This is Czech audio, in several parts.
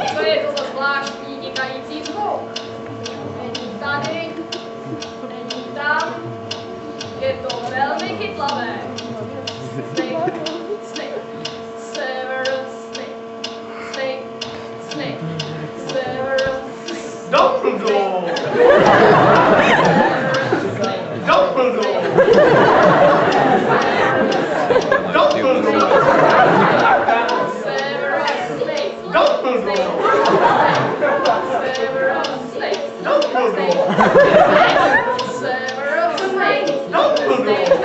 Co je to za zvláštní tikající zvuk? Není tady, není tam, je to velmi chytlavé. Snake, snake, several snake, snake, snake, several snake. Dumbledore! Dumbledore! Dumbledore! Several snakes. Dumbledore! Several snakes. Dumbledore! Several snakes. Dumbledore!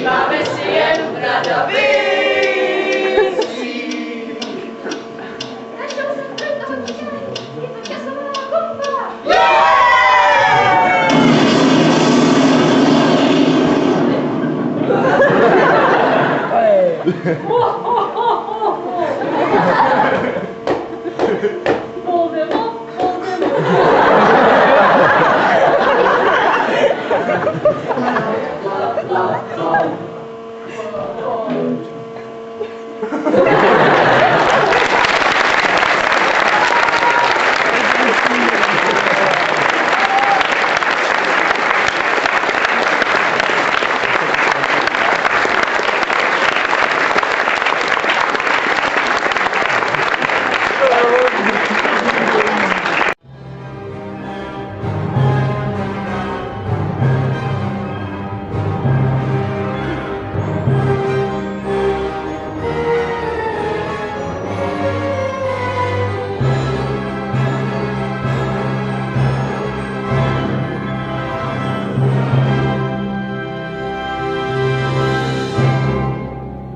Máme si jen bradaví. Našel jsem toho dítěte. Je to časová bomba. Voldemort, Voldemort.